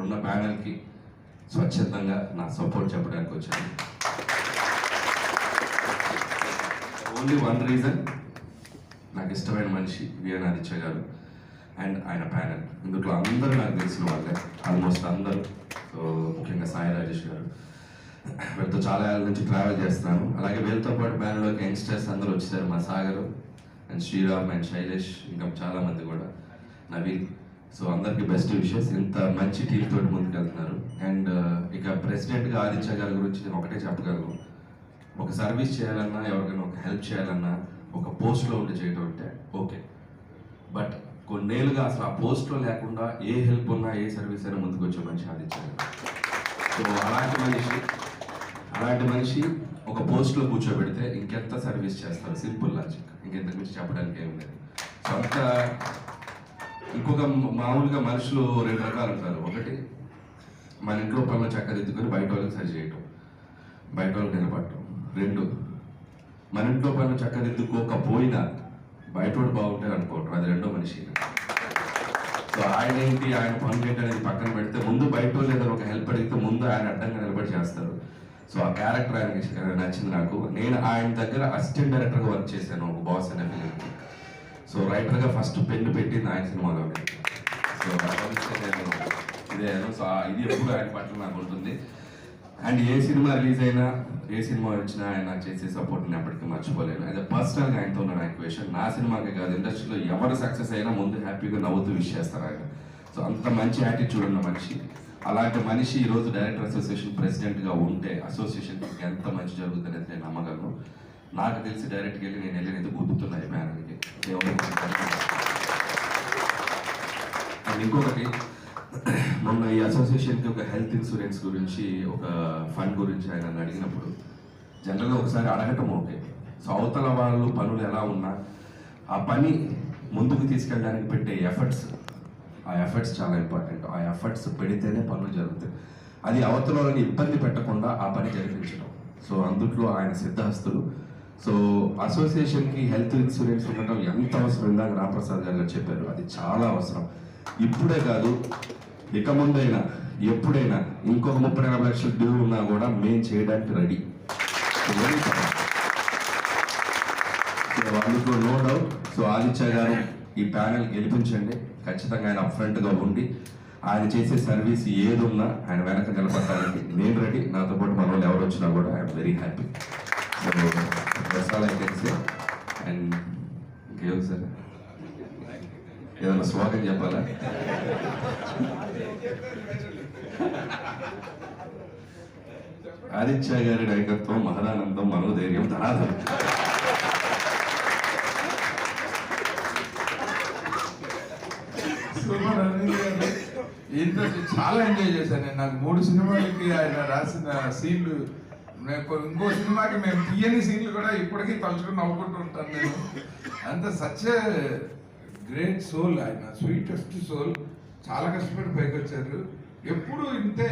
ఉన్న ప్యానల్కి స్వచ్ఛందంగా నా సపోర్ట్ చెప్పడానికి వచ్చాను. ఓన్లీ వన్ రీజన్, నాకు ఇష్టమైన మనిషి విఎన్ ఆదిత్య గారు అండ్ ఆయన ప్యానల్. ఇందులో అందరూ నాకు తెలిసిన వాళ్ళే, ఆల్మోస్ట్ అందరూ. సో ముఖ్యంగా సాయి రాజేష్ గారు, వీళ్ళతో చాలా ఏళ్ళ నుంచి ట్రావెల్ చేస్తున్నాను. అలాగే వీళ్ళతో పాటు ప్యానల్లోకి యంగ్స్టర్స్ అందరూ వచ్చేసారు, మా సాగరు అండ్ శ్రీరామ్ అండ్ శైలేష్, ఇంకా చాలామంది కూడా, నవీన్. సో అందరికీ బెస్ట్ విషెస్. ఇంత మంచి టీమ్ తోటి ముందుకు వెళ్తున్నారు. అండ్ ఇక ప్రెసిడెంట్గా ఆదిత్య గారి గురించి నేను ఒకటే చెప్పగలను, ఒక సర్వీస్ చేయాలన్నా, ఎవరికైనా ఒక హెల్ప్ చేయాలన్నా ఒక పోస్ట్లో ఉండి చేయడం అంటే ఓకే, బట్ కొన్నేళ్ళుగా అసలు ఆ పోస్ట్లో లేకుండా ఏ హెల్ప్ ఉన్నా, ఏ సర్వీస్ అయినా ముందుకు వచ్చే మనిషి ఆదిత్య గారు. సో అలాంటి మనిషి ఒక పోస్ట్లో కూర్చోబెడితే ఇంకెంత సర్వీస్ చేస్తారు, సింపుల్ లాజిక్, ఇంకెంతకు మించి చెప్పడానికి ఏం లేదు. సో అంత ఇంకొక మామూలుగా మనుషులు రెండు రకాలు ఉంటారు. ఒకటి, మన ఇంట్లో పనులు చక్కదిద్దుకొని బయట వాళ్ళకి సరి చేయటం, బయట వాళ్ళకి నిలబడటం. రెండు, మన ఇంట్లో పనులు చక్కదిద్దుకోకపోయినా బయట వాడు బాగుంటారు అనుకోవటం, అది రెండో మనిషి. సో ఆయన ఏంటి, ఆయన పనులు ఏంటి అనేది పక్కన పెడితే ముందు బయట వాళ్ళు ఏదైనా ఒక హెల్ప్ అడిగితే ముందు ఆయన అడ్డంగా నిలబడి చేస్తారు. సో ఆ క్యారెక్టర్ ఆయనకి నచ్చింది నాకు. నేను ఆయన దగ్గర అసిస్టెంట్ డైరెక్టర్గా వర్క్ చేశాను, ఒక బాస్ అనే ఫిలింకి. సో రైటర్గా ఫస్ట్ పెన్ను పెట్టింది ఆయన సినిమాలోనే. సో ఇదే. సో ఇది ఎప్పుడు ఆయన పట్ల నాకు ఉంటుంది. అండ్ ఏ సినిమా రిలీజ్ అయినా, ఏ సినిమా వచ్చినా ఆయన నాకు చేసే సపోర్ట్ నేను ఎప్పటికీ మర్చిపోలేను. అదే పర్సనల్గా ఆయనతో ఉన్న నాకు క్వశ్చన్, నా సినిమాకే కాదు, ఇండస్ట్రీలో ఎవరు సక్సెస్ అయినా ముందు హ్యాపీగా నవ్వుతూ విష్ చేస్తారు ఆయన. సో అంత మంచి యాటిట్యూడ్ ఉన్న మనిషి. అలాంటి మనిషి ఈరోజు డైరెక్టర్ అసోసియేషన్ ప్రెసిడెంట్గా ఉంటే అసోసియేషన్కి ఎంత మంచి జరుగుతుంది అనేది నేను నమ్మగలను. నాకు తెలిసి డైరెక్ట్గా వెళ్ళి నేను వెళ్ళినది గుర్తున్నాయి ప్యానల్కి. అండ్ ఇంకొకటి, మొన్న ఈ అసోసియేషన్కి ఒక హెల్త్ ఇన్సూరెన్స్ గురించి, ఒక ఫండ్ గురించి ఆయన అడిగినప్పుడు జనరల్గా ఒకసారి అడగటం ఓకే. సో అవతల వాళ్ళు పనులు ఎలా ఉన్నా ఆ పని ముందుకు తీసుకెళ్ళడానికి పెట్టే ఆ ఎఫర్ట్స్ చాలా ఇంపార్టెంట్. ఆ ఎఫర్ట్స్ పెడితేనే పనులు జరుగుతాయి. అది అవతల వాళ్ళని ఇబ్బంది పెట్టకుండా ఆ పని జరిపించడం. సో అందుట్లో ఆయన సిద్ధహస్తులు. సో అసోసియేషన్కి హెల్త్ ఇన్సూరెన్స్ ఉండటం ఎంత అవసరం, ఇందాక రామప్రసాద్ గారు చెప్పారు, అది చాలా అవసరం. ఇప్పుడే కాదు, ఇక ముందైనా ఎప్పుడైనా ఇంకొక 30-40 లక్షల డ్యూ ఉన్నా కూడా మేము చేయడానికి రెడీ. అందుకు నో డౌట్. సో ఆదిత్య గారు ఈ ప్యానెల్ గెలిపించండి. ఖచ్చితంగా ఆయన అప్ఫ్రంట్గా ఉండి ఆయన చేసే సర్వీస్ ఏదున్నా ఆయన వెనక నిలబడటానికి నేను రెడీ. నాతో పాటు మన వాళ్ళు ఎవరు వచ్చినా కూడా I'm very happy. So that's all I can say. And ఇంకేం సార్, ఏదైనా స్వాగతం చెప్పాలా? ఆదిత్య గారి నాయకత్వం, మహదానందం, మనోధైర్యం, ధనాధనం. చాలా ఎంజాయ్ చేశాను నేను. నాకు 3 సినిమాలకి ఆయన రాసిన సీన్లు, ఇంకో సినిమాకి మేము తీయని సీన్లు కూడా ఇప్పటికీ తలుచుకుని నవ్వుకుంటూ ఉంటాను నేను. అంత సచ్ గ్రేట్ సోల్ ఆయన, స్వీటెస్ట్ సోల్. చాలా కష్టపడి పైకి వచ్చారు. ఎప్పుడు ఇంతే.